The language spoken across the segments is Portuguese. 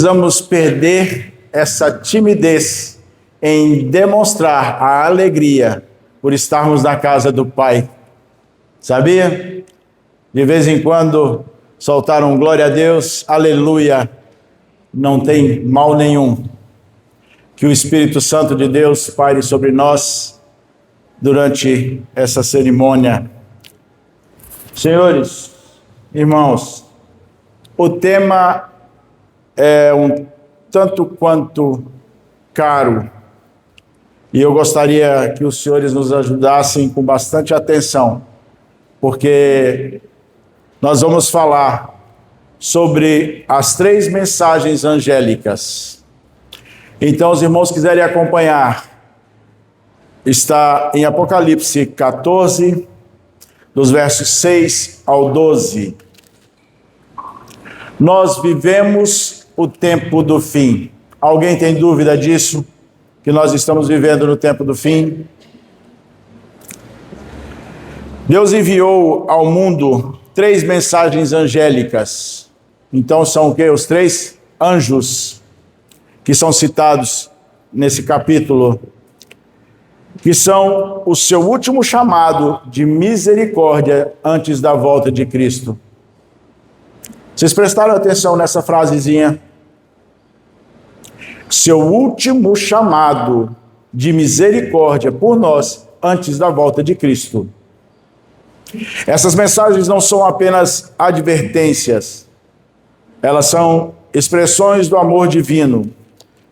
Precisamos perder essa timidez em demonstrar a alegria por estarmos na casa do Pai. Sabia? De vez em quando soltar um glória a Deus, aleluia, não tem mal nenhum. Que o Espírito Santo de Deus paire sobre nós durante essa cerimônia. Senhores, irmãos, o tema é um tanto quanto caro e eu gostaria que os senhores nos ajudassem com bastante atenção, porque nós vamos falar sobre as 3 mensagens angélicas. Então, os irmãos quiserem acompanhar, está em Apocalipse 14, dos versos 6 ao 12. Nós vivemos o tempo do fim. Alguém tem dúvida disso? Que nós estamos vivendo no tempo do fim? Deus enviou ao mundo 3 mensagens angélicas. Então são o quê? Os 3 anjos que são citados nesse capítulo, que são o seu último chamado de misericórdia antes da volta de Cristo. Vocês prestaram atenção nessa frasezinha? Seu último chamado de misericórdia por nós antes da volta de Cristo. Essas mensagens não são apenas advertências, elas são expressões do amor divino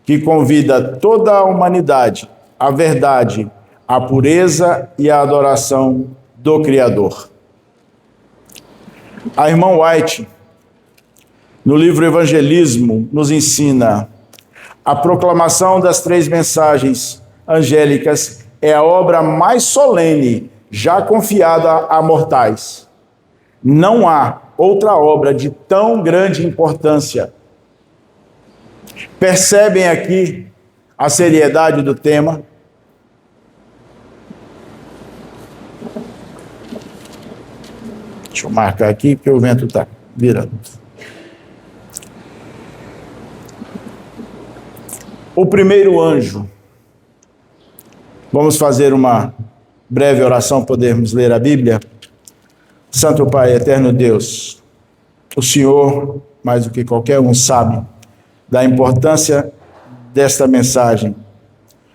que convida toda a humanidade à verdade, à pureza e à adoração do Criador. A irmã White, no livro Evangelismo, nos ensina: a proclamação das 3 mensagens angélicas é a obra mais solene já confiada a mortais. Não há outra obra de tão grande importância. Percebem aqui a seriedade do tema? Deixa eu marcar aqui, porque o vento está virando. O primeiro anjo. Vamos fazer uma breve oração, podemos ler a Bíblia? Santo Pai, eterno Deus, o Senhor, mais do que qualquer um, sabe da importância desta mensagem,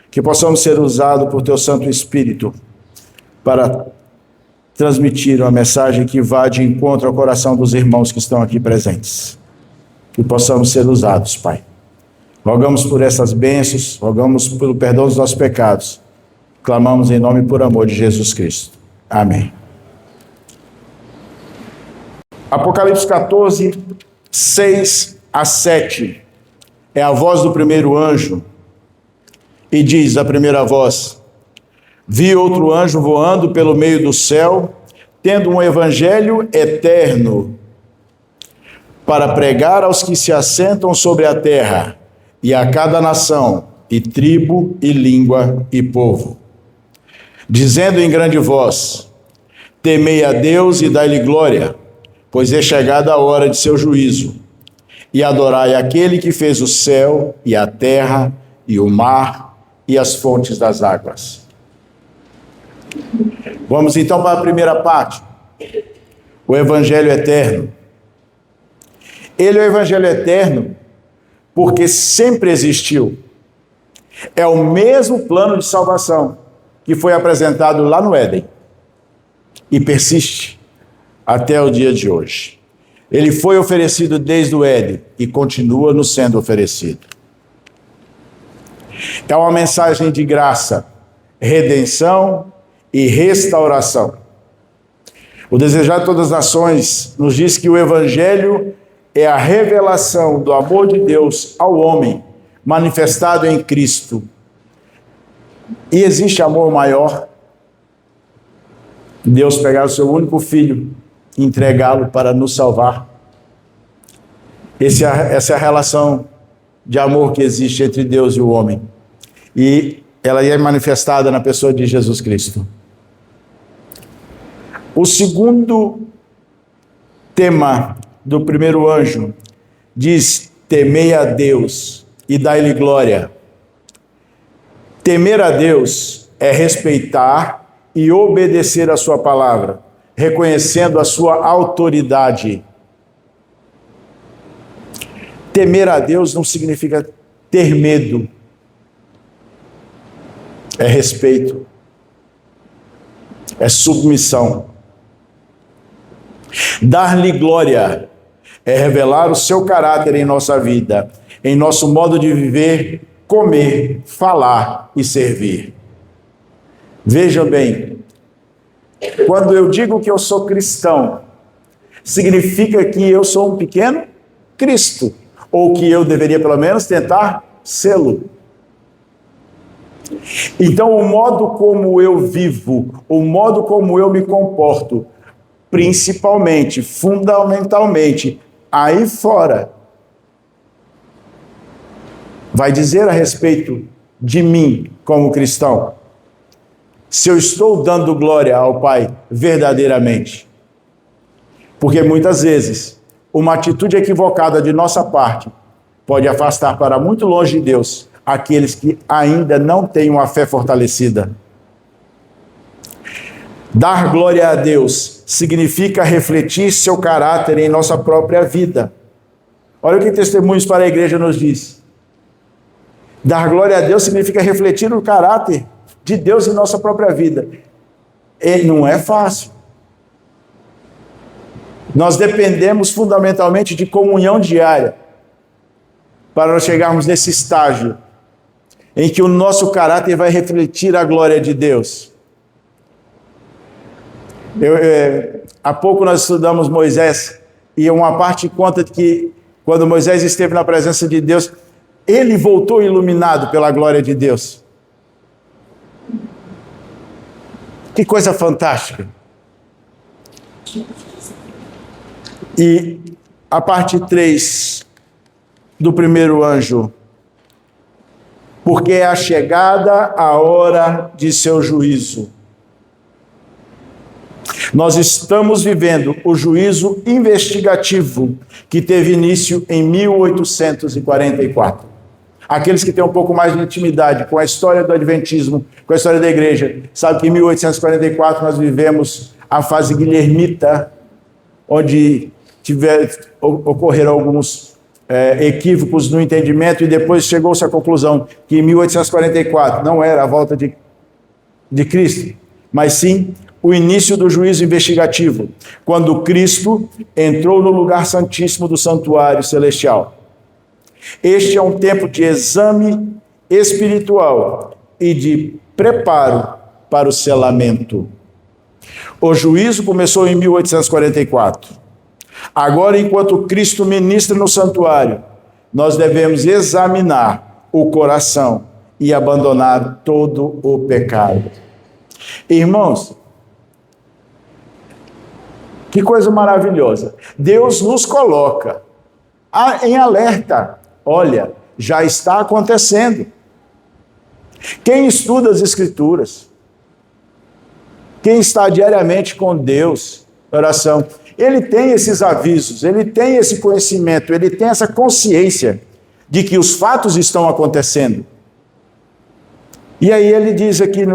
que possamos ser usados por Teu Santo Espírito para transmitir uma mensagem que vá de encontro ao coração dos irmãos que estão aqui presentes. Que possamos ser usados, Pai. Rogamos por essas bênçãos, rogamos pelo perdão dos nossos pecados. Clamamos em nome e por amor de Jesus Cristo. Amém. Apocalipse 14, 6 a 7. É a voz do primeiro anjo. E diz a primeira voz: vi outro anjo voando pelo meio do céu, tendo um evangelho eterno, para pregar aos que se assentam sobre a terra, e a cada nação, e tribo, e língua, e povo. Dizendo em grande voz: temei a Deus e dai-lhe glória, pois é chegada a hora de seu juízo. E adorai aquele que fez o céu, e a terra, e o mar, e as fontes das águas. Vamos então para a primeira parte. O Evangelho Eterno. Ele é o Evangelho Eterno porque sempre existiu. É o mesmo plano de salvação que foi apresentado lá no Éden e persiste até o dia de hoje. Ele foi oferecido desde o Éden e continua nos sendo oferecido. É uma mensagem de graça, redenção e restauração. O Desejar de Todas as Nações nos diz que o Evangelho é a revelação do amor de Deus ao homem, manifestado em Cristo. E existe amor maior? Deus pegar o seu único filho e entregá-lo para nos salvar. Essa é a relação de amor que existe entre Deus e o homem. E ela é manifestada na pessoa de Jesus Cristo. O segundo tema do primeiro anjo diz: temei a Deus e dai-lhe glória. Temer a Deus é respeitar e obedecer a sua palavra, reconhecendo a sua autoridade. Temer a Deus não significa ter medo. É respeito. É submissão. Dar-lhe glória é revelar o seu caráter em nossa vida, em nosso modo de viver, comer, falar e servir. Veja bem, quando eu digo que eu sou cristão, significa que eu sou um pequeno Cristo, ou que eu deveria pelo menos tentar sê-lo. Então, o modo como eu vivo, o modo como eu me comporto, principalmente, fundamentalmente, aí fora, vai dizer a respeito de mim como cristão, se eu estou dando glória ao Pai verdadeiramente. Porque muitas vezes, uma atitude equivocada de nossa parte pode afastar para muito longe de Deus aqueles que ainda não têm uma fé fortalecida. Dar glória a Deus significa refletir seu caráter em nossa própria vida. Olha o que Testemunhos para a Igreja nos diz. Dar glória a Deus significa refletir o caráter de Deus em nossa própria vida. E não é fácil. Nós dependemos fundamentalmente de comunhão diária para nós chegarmos nesse estágio em que o nosso caráter vai refletir a glória de Deus. Há pouco nós estudamos Moisés e uma parte conta de que quando Moisés esteve na presença de Deus, ele voltou iluminado pela glória de Deus. Que coisa fantástica. E a parte 3 do primeiro anjo. Porque é a chegada a hora de seu juízo. Nós estamos vivendo o juízo investigativo que teve início em 1844. Aqueles que têm um pouco mais de intimidade com a história do Adventismo, com a história da igreja, sabem que em 1844 nós vivemos a fase guilhermita, onde ocorreram alguns equívocos no entendimento e depois chegou-se à conclusão que em 1844 não era a volta de Cristo, mas sim o início do juízo investigativo, quando Cristo entrou no lugar santíssimo do santuário celestial. Este é um tempo de exame espiritual e de preparo para o selamento. O juízo começou em 1844. Agora, enquanto Cristo ministra no santuário, nós devemos examinar o coração e abandonar todo o pecado. Irmãos, que coisa maravilhosa. Deus nos coloca em alerta. Olha, já está acontecendo. Quem estuda as Escrituras, quem está diariamente com Deus, oração, ele tem esses avisos, ele tem esse conhecimento, ele tem essa consciência de que os fatos estão acontecendo. E aí ele diz aqui,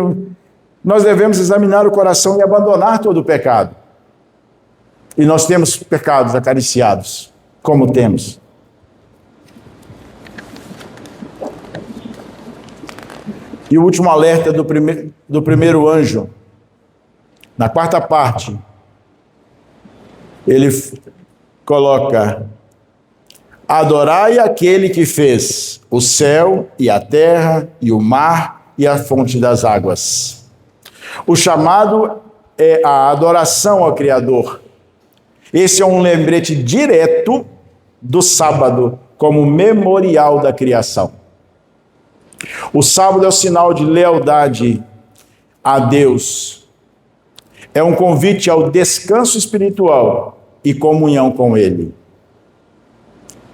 nós devemos examinar o coração e abandonar todo o pecado. E nós temos pecados acariciados, como temos. E o último alerta do primeiro anjo, na quarta parte, ele coloca: adorai aquele que fez o céu e a terra e o mar e a fonte das águas. O chamado é a adoração ao Criador. Esse é um lembrete direto do sábado como memorial da criação. O sábado é o sinal de lealdade a Deus. É um convite ao descanso espiritual e comunhão com Ele.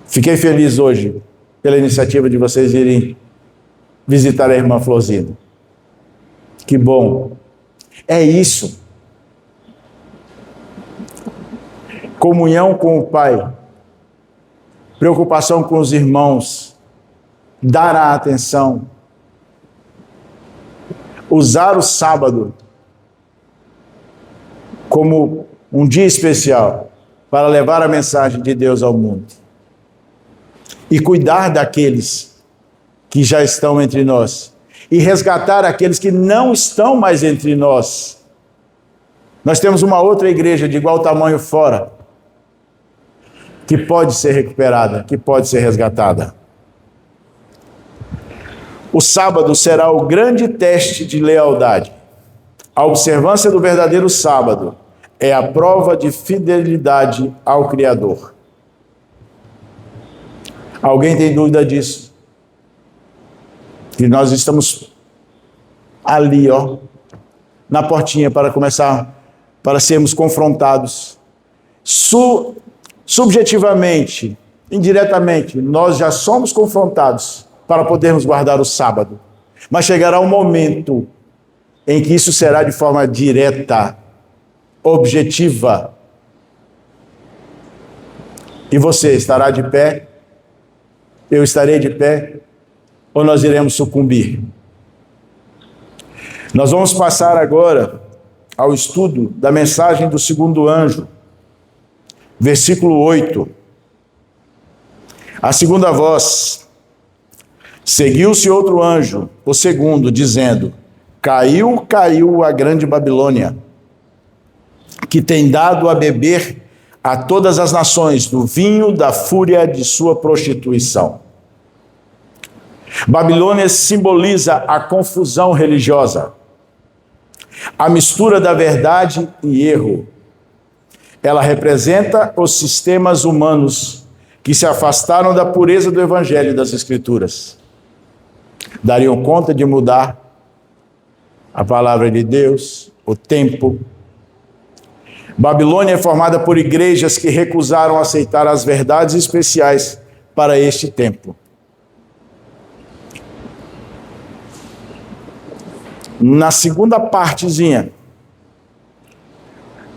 Fiquei feliz hoje pela iniciativa de vocês irem visitar a irmã Florzinda. Que bom. É isso. Comunhão com o Pai. preocupação com os irmãos, dar a atenção, usar o sábado como um dia especial para levar a mensagem de Deus ao mundo e cuidar daqueles que já estão entre nós e resgatar aqueles que não estão mais entre nós. Nós temos uma outra igreja de igual tamanho fora, que pode ser recuperada, que pode ser resgatada. O sábado será o grande teste de lealdade. A observância do verdadeiro sábado é a prova de fidelidade ao Criador. Alguém tem dúvida disso? Que nós estamos ali, na portinha para começar, para sermos confrontados. Subjetivamente, indiretamente, nós já somos confrontados para podermos guardar o sábado. Mas chegará um momento em que isso será de forma direta, objetiva. E você estará de pé? Eu estarei de pé? Ou nós iremos sucumbir? Nós vamos passar agora ao estudo da mensagem do segundo anjo. Versículo 8. A segunda voz: seguiu-se outro anjo, o segundo, dizendo: caiu, caiu a grande Babilônia, que tem dado a beber a todas as nações do vinho da fúria de sua prostituição. Babilônia simboliza a confusão religiosa, a mistura da verdade e erro. Ela representa os sistemas humanos que se afastaram da pureza do Evangelho e das Escrituras. Dariam conta de mudar a palavra de Deus, o tempo. Babilônia é formada por igrejas que recusaram aceitar as verdades especiais para este tempo. Na segunda partezinha,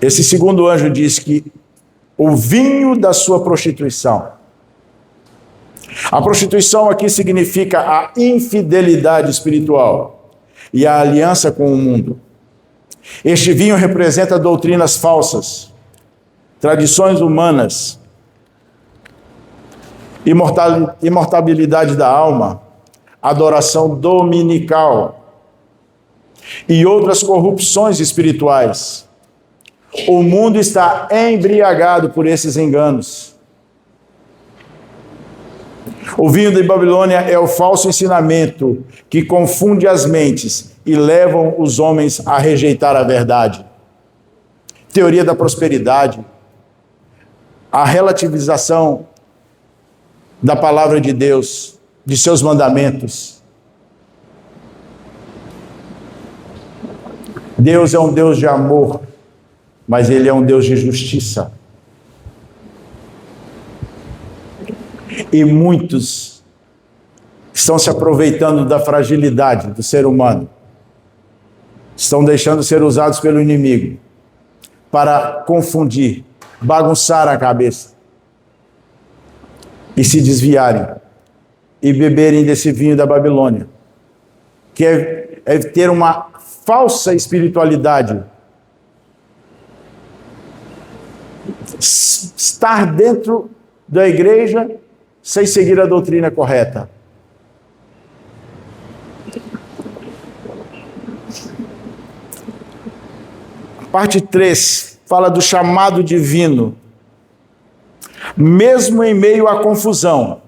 esse segundo anjo diz que o vinho da sua prostituição. A prostituição aqui significa a infidelidade espiritual e a aliança com o mundo. Este vinho representa doutrinas falsas, tradições humanas, imortalidade da alma, adoração dominical e outras corrupções espirituais. O mundo está embriagado por esses enganos. O vinho de Babilônia é o falso ensinamento que confunde as mentes e levam os homens a rejeitar a verdade. Teoria da prosperidade, a relativização da palavra de Deus, de seus mandamentos. Deus é um Deus de amor, mas Ele é um Deus de justiça. E muitos estão se aproveitando da fragilidade do ser humano. Estão deixando ser usados pelo inimigo para confundir, bagunçar a cabeça e se desviarem e beberem desse vinho da Babilônia, que é ter uma falsa espiritualidade, estar dentro da igreja sem seguir a doutrina correta. Parte 3 fala do chamado divino. Mesmo em meio à confusão,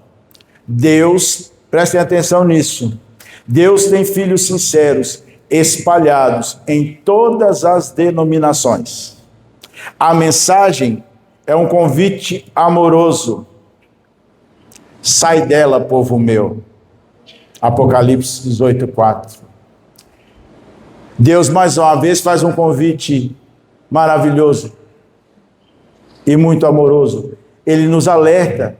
Deus, prestem atenção nisso, Deus tem filhos sinceros espalhados em todas as denominações. A mensagem é um convite amoroso. Sai dela, povo meu. Apocalipse 18:4. Deus, mais uma vez, faz um convite maravilhoso e muito amoroso. Ele nos alerta.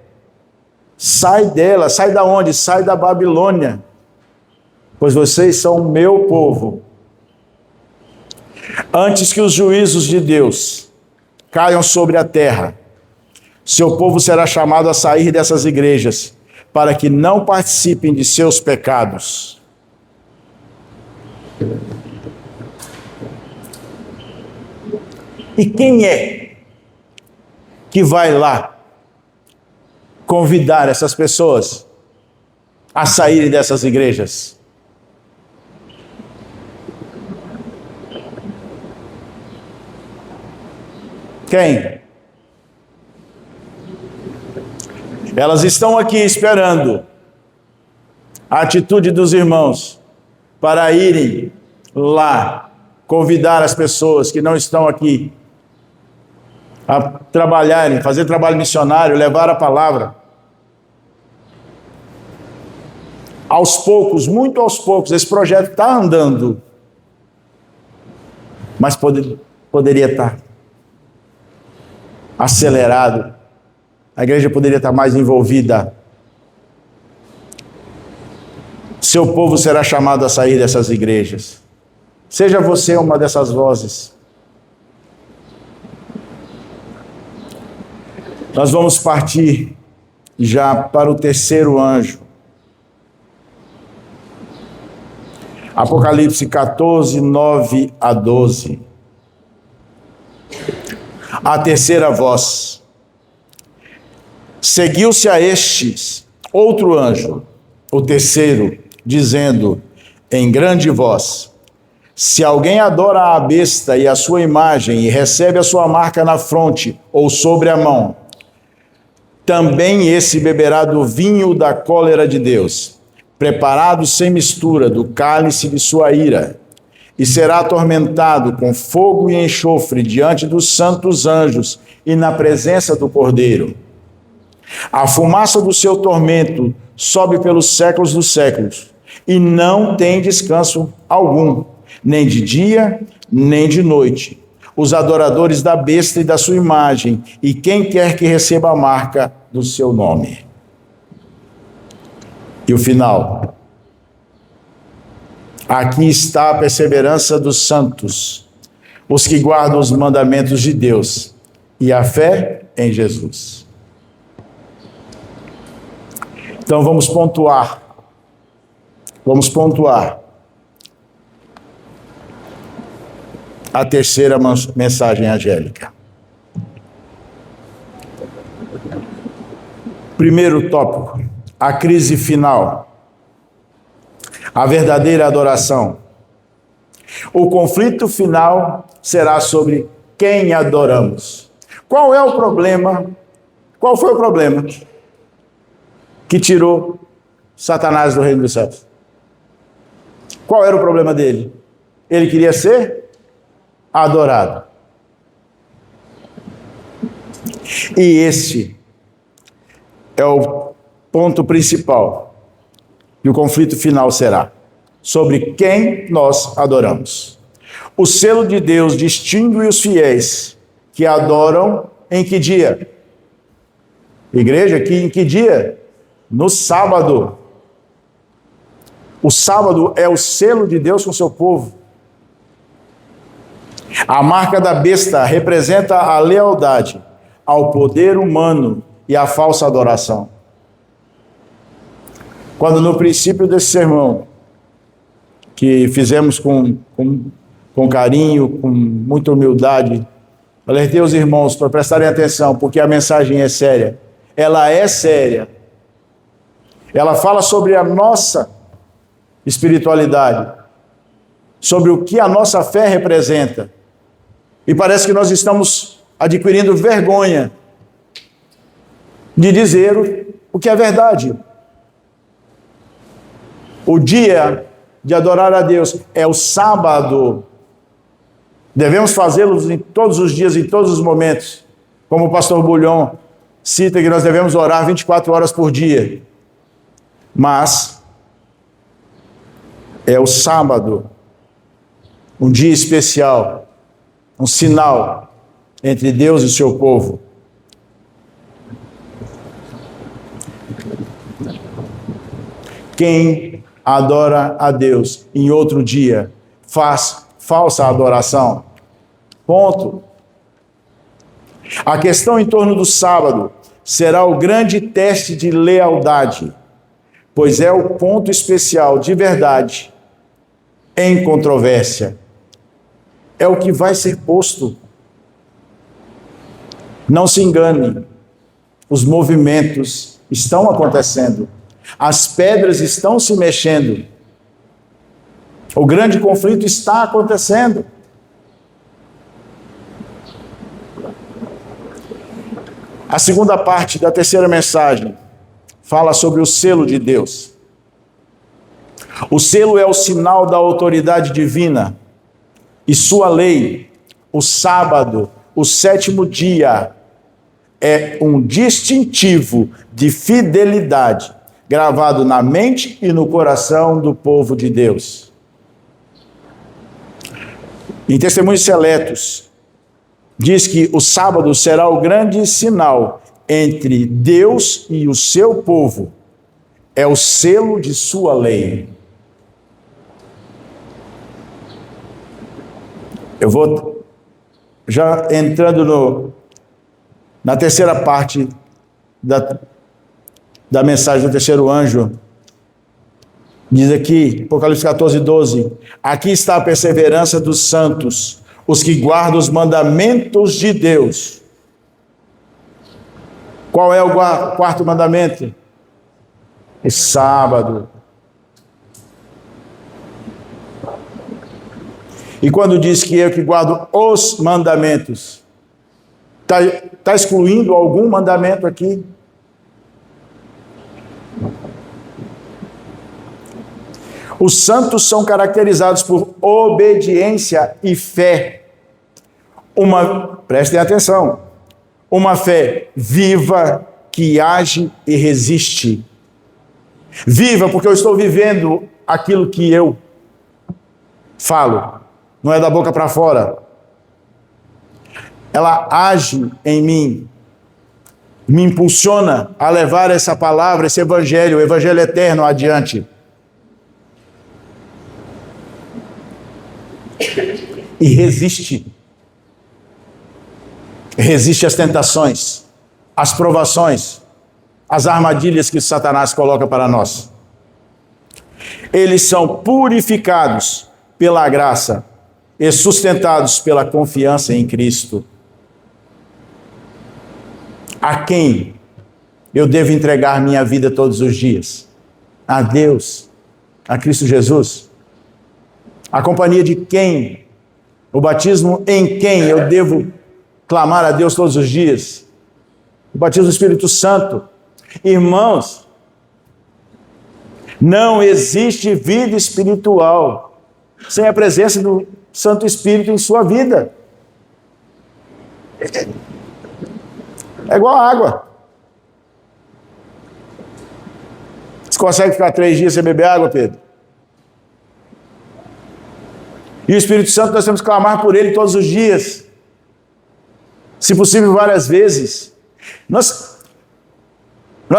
Sai dela. Sai da onde? Sai da Babilônia. Pois vocês são o meu povo. Antes que os juízos de Deus caiam sobre a terra, seu povo será chamado a sair dessas igrejas, para que não participem de seus pecados. E quem é que vai lá convidar essas pessoas a saírem dessas igrejas? Quem? Elas estão aqui esperando a atitude dos irmãos para irem lá convidar as pessoas que não estão aqui a trabalharem, fazer trabalho missionário, levar a palavra. Aos poucos, muito aos poucos, esse projeto está andando, mas poderia estar acelerado. A igreja poderia estar mais envolvida. Seu povo será chamado a sair dessas igrejas. Seja você uma dessas vozes. Nós vamos partir já para o terceiro anjo. Apocalipse 14, 9 a 12. A terceira voz. Seguiu-se a estes outro anjo, o terceiro, dizendo em grande voz: se alguém adora a besta e a sua imagem e recebe a sua marca na fronte ou sobre a mão, também esse beberá do vinho da cólera de Deus, preparado sem mistura do cálice de sua ira, e será atormentado com fogo e enxofre diante dos santos anjos e na presença do Cordeiro. A fumaça do seu tormento sobe pelos séculos dos séculos, e não tem descanso algum, nem de dia, nem de noite. Os adoradores da besta e da sua imagem, e quem quer que receba a marca do seu nome. E o final. Aqui está a perseverança dos santos, os que guardam os mandamentos de Deus, e a fé em Jesus. Então vamos pontuar. Vamos pontuar a terceira mensagem angélica. Primeiro tópico, a crise final. A verdadeira adoração. O conflito final será sobre quem adoramos. Qual é o problema? Qual foi o problema que tirou Satanás do reino dos céus? Qual era o problema dele? Ele queria ser adorado. E esse é o ponto principal. E o conflito final será sobre quem nós adoramos. O selo de Deus distingue os fiéis que adoram em que dia? Igreja, em que dia? No sábado. O sábado é o selo de Deus com seu povo. A marca da besta representa a lealdade ao poder humano e à falsa adoração. Quando no princípio desse sermão, que fizemos com carinho, com muita humildade, alertei os irmãos para prestarem atenção, porque a mensagem é séria. Ela é séria. Ela fala sobre a nossa espiritualidade, sobre o que a nossa fé representa. E parece que nós estamos adquirindo vergonha de dizer o que é verdade. O dia de adorar a Deus é o sábado. Devemos fazê-lo em todos os dias, em todos os momentos. Como o pastor Bulhon cita que nós devemos orar 24 horas por dia. Mas é o sábado, um dia especial, um sinal entre Deus e o seu povo. Quem adora a Deus em outro dia faz falsa adoração. Ponto. A questão em torno do sábado será o grande teste de lealdade, pois é o ponto especial de verdade em controvérsia. É o que vai ser posto. Não se engane, os movimentos estão acontecendo, as pedras estão se mexendo, o grande conflito está acontecendo. A segunda parte da terceira mensagem fala sobre o selo de Deus. O selo é o sinal da autoridade divina e sua lei. O sábado, o sétimo dia, é um distintivo de fidelidade gravado na mente e no coração do povo de Deus. Em Testemunhos Seletos, diz que o sábado será o grande sinal entre Deus e o seu povo. É o selo de sua lei. Eu vou já entrando na terceira parte da mensagem do terceiro anjo. Diz aqui, Apocalipse 14, 12, aqui está a perseverança dos santos, os que guardam os mandamentos de Deus. Qual é o quarto mandamento? O sábado. E quando diz que eu que guardo os mandamentos, está excluindo algum mandamento aqui? Os santos são caracterizados por obediência e fé. Prestem atenção, uma fé viva que age e resiste. Viva porque eu estou vivendo aquilo que eu falo, não é da boca para fora. Ela age em mim, me impulsiona a levar essa palavra, esse evangelho, o evangelho eterno adiante. E resiste às tentações, às provações, às armadilhas que Satanás coloca para nós. Eles são purificados pela graça e sustentados pela confiança em Cristo. A quem eu devo entregar minha vida todos os dias? A Deus, a Cristo Jesus. A companhia de quem? O batismo em quem eu devo clamar a Deus todos os dias? O batismo do Espírito Santo. Irmãos, não existe vida espiritual sem a presença do Santo Espírito em sua vida. É igual a água. Você consegue ficar 3 dias sem beber água, Pedro? E o Espírito Santo, nós temos que clamar por ele todos os dias. Se possível, várias vezes. Nós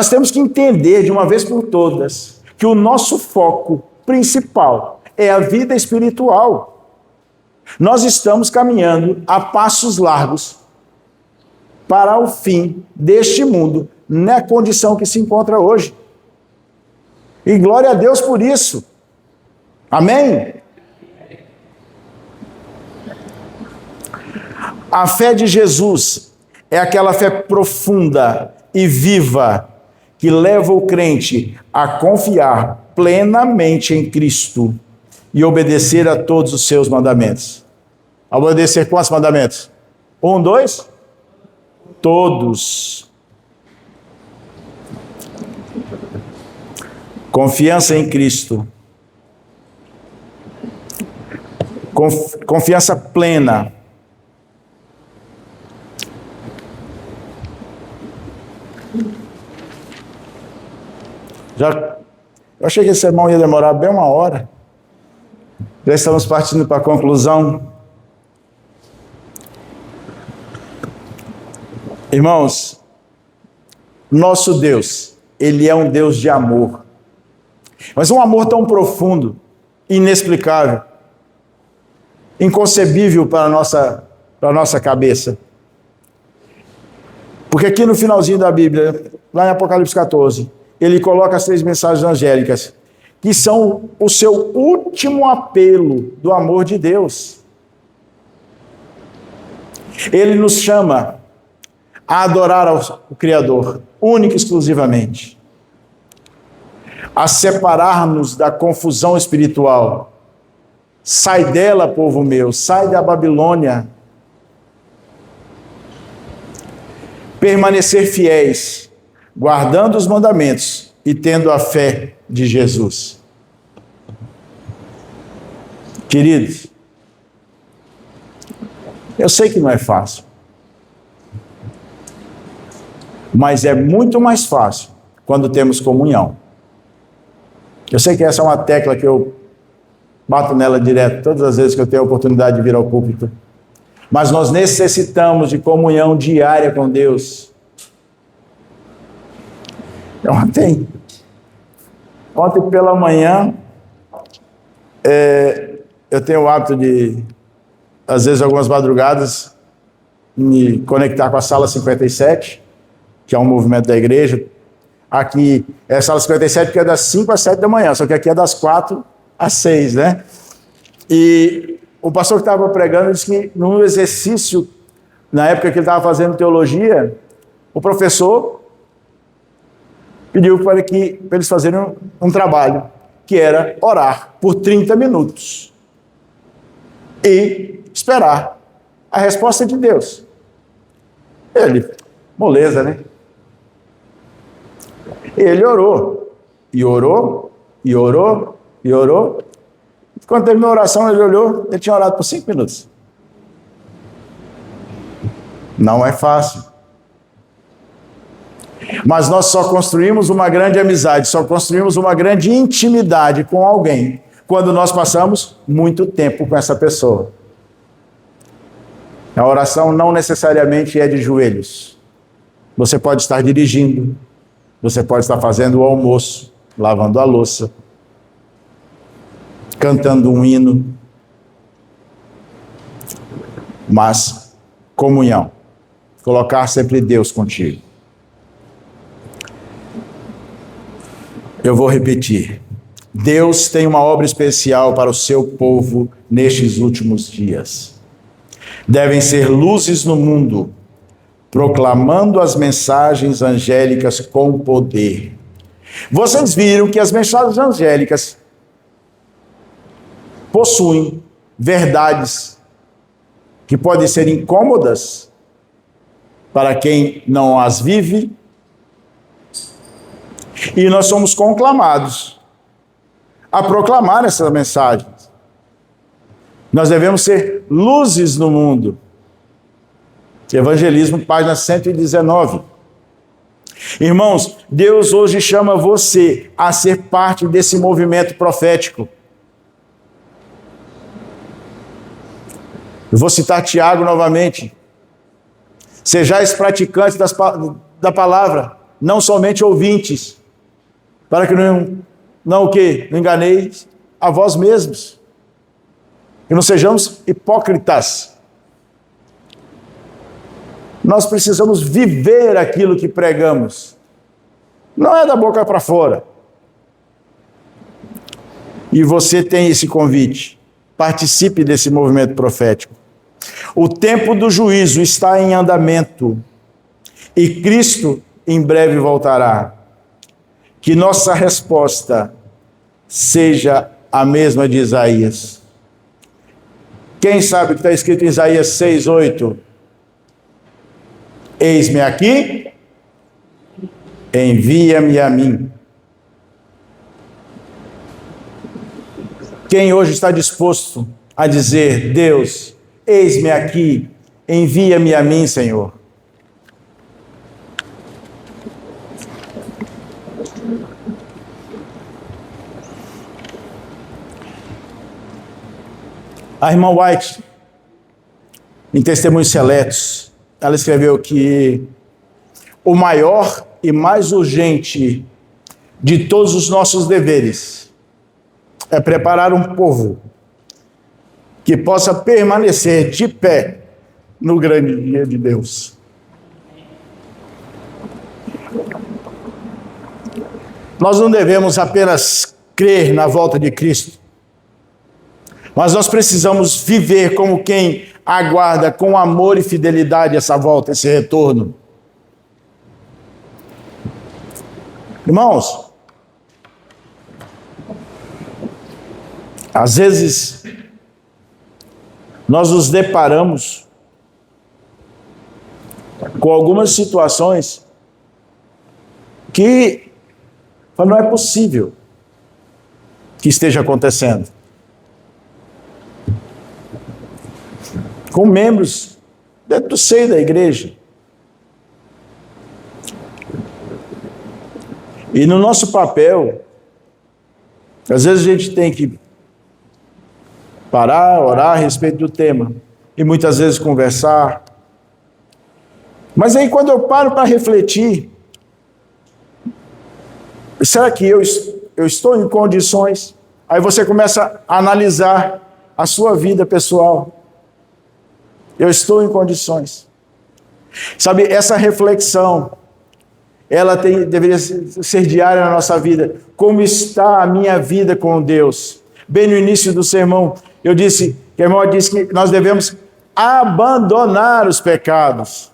temos que entender de uma vez por todas que o nosso foco principal é a vida espiritual. Nós estamos caminhando a passos largos para o fim deste mundo, na condição que se encontra hoje. E glória a Deus por isso. Amém? A fé de Jesus é aquela fé profunda e viva que leva o crente a confiar plenamente em Cristo e obedecer a todos os seus mandamentos. A obedecer quantos mandamentos? 1, 2? Todos. Confiança em Cristo. Confiança plena. Eu achei que esse sermão ia demorar bem 1 hora. Já estamos partindo para a conclusão. Irmãos, nosso Deus, Ele é um Deus de amor. Mas um amor tão profundo, inexplicável, inconcebível para a nossa cabeça. Porque aqui no finalzinho da Bíblia, lá em Apocalipse 14, ele coloca as 3 mensagens angélicas, que são o seu último apelo do amor de Deus. Ele nos chama a adorar o Criador, único e exclusivamente. A separar-nos da confusão espiritual. Sai dela, povo meu, sai da Babilônia. Permanecer fiéis, guardando os mandamentos e tendo a fé de Jesus. Queridos, eu sei que não é fácil, mas é muito mais fácil quando temos comunhão. Eu sei que essa é uma tecla que eu bato nela direto, todas as vezes que eu tenho a oportunidade de vir ao púlpito. Mas nós necessitamos de comunhão diária com Deus. Ontem pela manhã, eu tenho o hábito de, às vezes, algumas madrugadas, me conectar com a Sala 57, que é um movimento da igreja. Aqui é a Sala 57, que é das 5 às 7 da manhã, só que aqui é das 4 às 6, né? E o pastor que estava pregando disse que no exercício, na época que ele estava fazendo teologia, o professor pediu para eles fazerem um trabalho, que era orar por 30 minutos e esperar a resposta de Deus. Ele, moleza, né? Ele orou, e orou, e orou, e orou. Quando terminou a oração, ele olhou, ele tinha orado por 5 minutos. Não é fácil. Mas nós só construímos uma grande amizade, só construímos uma grande intimidade com alguém quando nós passamos muito tempo com essa pessoa. A oração não necessariamente é de joelhos. Você pode estar dirigindo, você pode estar fazendo o almoço, lavando a louça, cantando um hino, mas comunhão, colocar sempre Deus contigo. Eu vou repetir. Deus tem uma obra especial para o seu povo nestes últimos dias. Devem ser luzes no mundo, proclamando as mensagens angélicas com poder. Vocês viram que as mensagens angélicas possuem verdades que podem ser incômodas para quem não as vive, e nós somos conclamados a proclamar essas mensagens. Nós devemos ser luzes no mundo. Evangelismo, página 119. Irmãos, Deus hoje chama você a ser parte desse movimento profético. Eu vou citar Tiago novamente. Sejais praticantes da palavra, não somente ouvintes, para que não enganeis a vós mesmos. Que não sejamos hipócritas. Nós precisamos viver aquilo que pregamos. Não é da boca para fora. E você tem esse convite. Participe desse movimento profético. O tempo do juízo está em andamento. E Cristo em breve voltará. Que nossa resposta seja a mesma de Isaías. Quem sabe o que está escrito em Isaías 6:8? Eis-me aqui, envia-me a mim. Quem hoje está disposto a dizer, Deus, eis-me aqui, envia-me a mim, Senhor? A irmã White, em Testemunhos Seletos, ela escreveu que o maior e mais urgente de todos os nossos deveres é preparar um povo que possa permanecer de pé no grande dia de Deus. Nós não devemos apenas crer na volta de Cristo, mas nós precisamos viver como quem aguarda com amor e fidelidade essa volta, esse retorno. Irmãos, às vezes nós nos deparamos com algumas situações que não é possível que esteja acontecendo. Com membros dentro do seio da igreja. E no nosso papel, às vezes a gente tem que parar, orar a respeito do tema, e muitas vezes conversar. Mas aí quando eu paro para refletir, será que eu estou em condições? Aí você começa a analisar a sua vida pessoal. Eu estou em condições. Sabe, essa reflexão, ela deveria ser diária na nossa vida. Como está a minha vida com Deus? Bem no início do sermão, eu disse, que a irmã disse que nós devemos abandonar os pecados.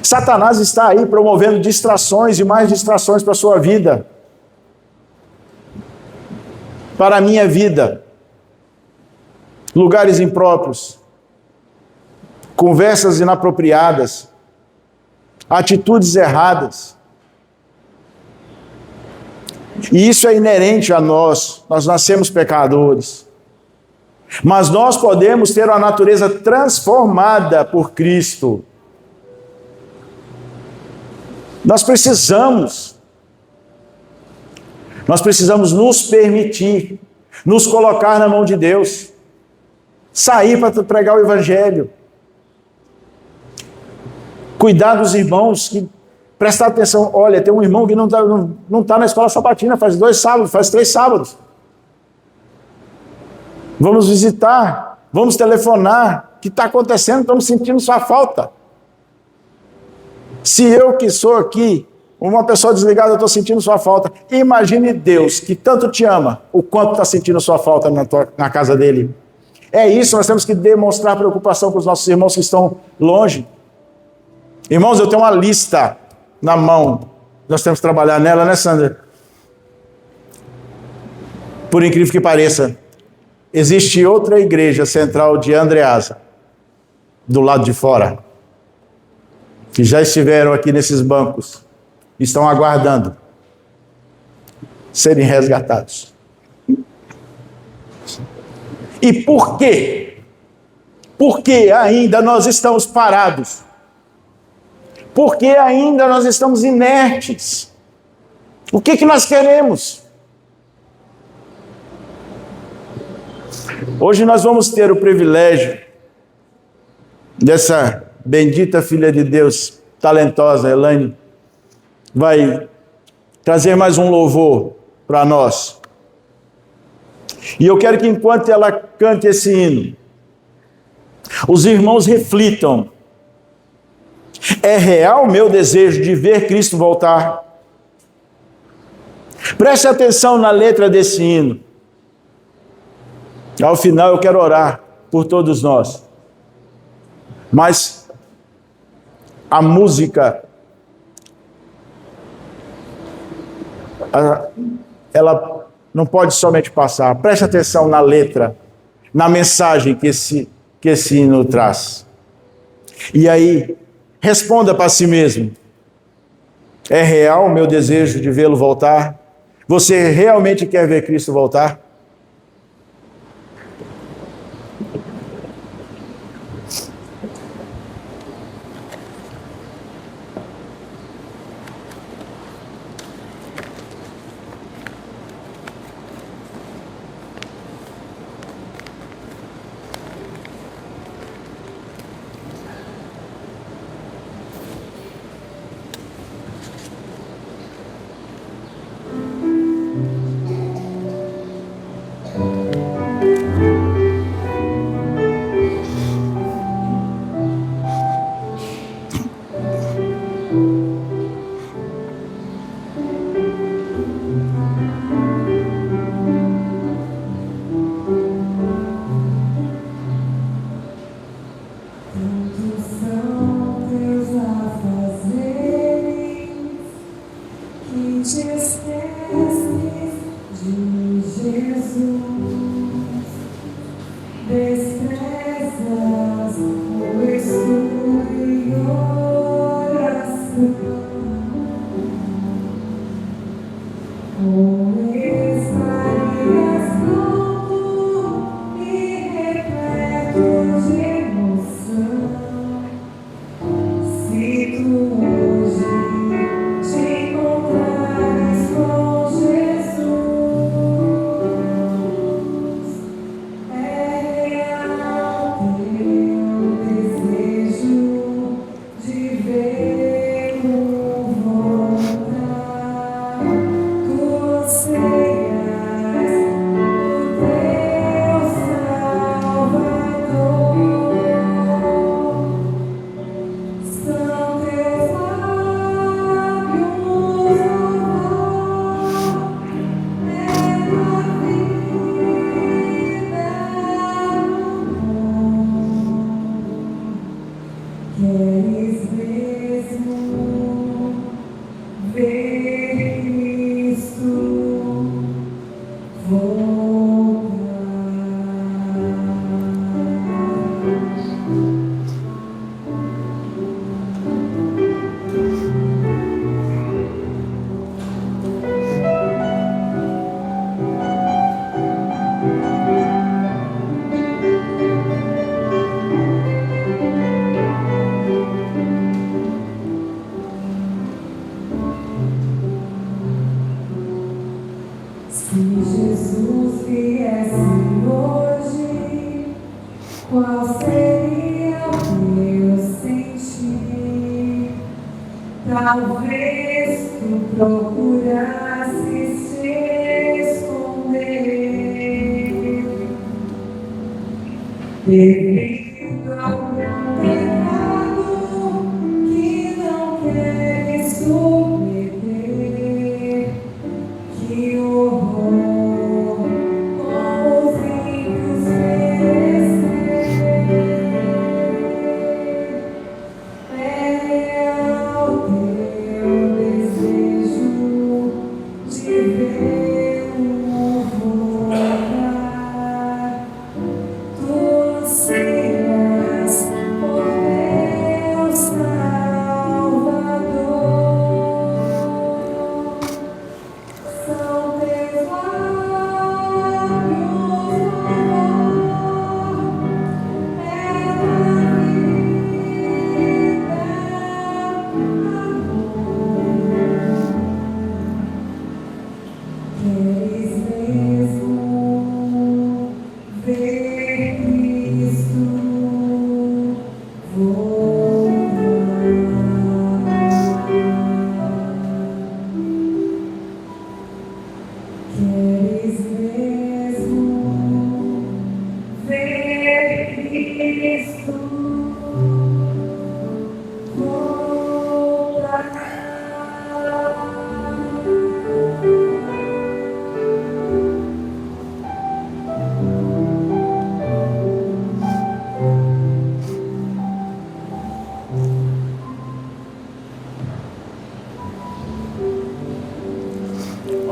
Satanás está aí promovendo distrações e mais distrações para a sua vida. Para a minha vida. Lugares impróprios. Conversas inapropriadas. Atitudes erradas. E isso é inerente a nós. Nós nascemos pecadores. Mas nós podemos ter uma natureza transformada por Cristo. Nós precisamos nos permitir, nos colocar na mão de Deus, sair para pregar o Evangelho, cuidar dos irmãos, prestar atenção. Olha, tem um irmão que não tá na escola sabatina, faz 2 sábados, faz 3 sábados. Vamos visitar, vamos telefonar, o que está acontecendo? Estamos sentindo sua falta. Se eu que sou aqui, uma pessoa desligada, eu estou sentindo sua falta. Imagine Deus, que tanto te ama, o quanto está sentindo sua falta na casa dele. É isso, nós temos que demonstrar preocupação com os nossos irmãos que estão longe. Irmãos, eu tenho uma lista na mão. Nós temos que trabalhar nela, né, Sandra? Por incrível que pareça, existe outra igreja central de Andreasa, do lado de fora, que já estiveram aqui nesses bancos, estão aguardando serem resgatados. E por quê? Porque ainda nós estamos parados. Porque ainda nós estamos inertes. O que nós queremos? Hoje nós vamos ter o privilégio dessa bendita filha de Deus, talentosa, Elaine, vai trazer mais um louvor para nós. E eu quero que enquanto ela cante esse hino, os irmãos reflitam. É real o meu desejo de ver Cristo voltar? Preste atenção na letra desse hino. Ao final eu quero orar por todos nós. Mas a música, ela não pode somente passar. Preste atenção na letra, na mensagem que esse hino traz. E aí, responda para si mesmo. É real o meu desejo de vê-lo voltar? Você realmente quer ver Cristo voltar?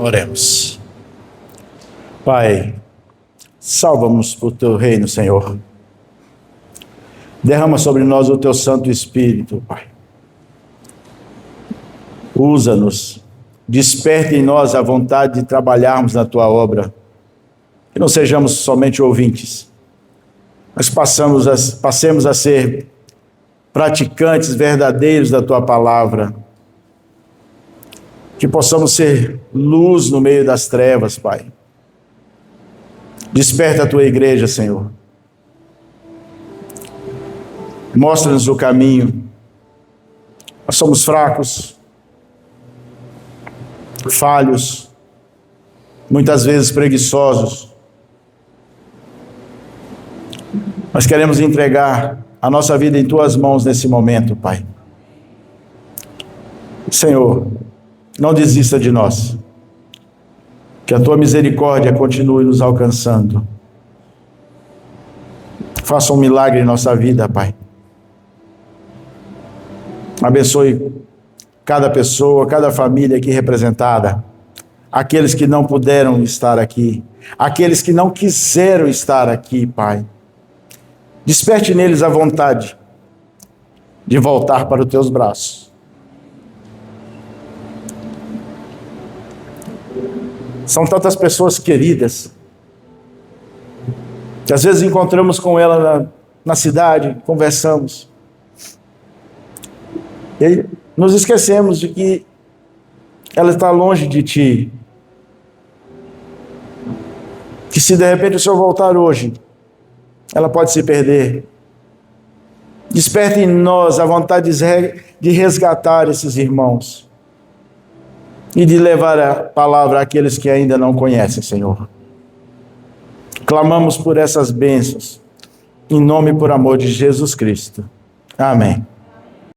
Oremos. Pai, salva-nos por teu reino, Senhor. Derrama sobre nós o teu Santo Espírito, Pai. Usa-nos, desperta em nós a vontade de trabalharmos na tua obra. Que não sejamos somente ouvintes, mas passemos a ser praticantes verdadeiros da tua palavra. Que possamos ser luz no meio das trevas, Pai. Desperta a tua igreja, Senhor. Mostra-nos o caminho. Nós somos fracos, falhos, muitas vezes preguiçosos. Nós queremos entregar a nossa vida em tuas mãos nesse momento, Pai. Senhor, não desista de nós. Que a tua misericórdia continue nos alcançando. Faça um milagre em nossa vida, Pai. Abençoe cada pessoa, cada família aqui representada. aqueles que não puderam estar aqui, aqueles que não quiseram estar aqui, Pai. Desperte neles a vontade de voltar para os teus braços. São tantas pessoas queridas, que às vezes encontramos com ela na cidade, conversamos, e nos esquecemos de que ela está longe de Ti. Que se de repente o Senhor voltar hoje, ela pode se perder. Desperte em nós a vontade de resgatar esses irmãos e de levar a palavra àqueles que ainda não conhecem, Senhor. Clamamos por essas bênçãos, em nome e por amor de Jesus Cristo. Amém.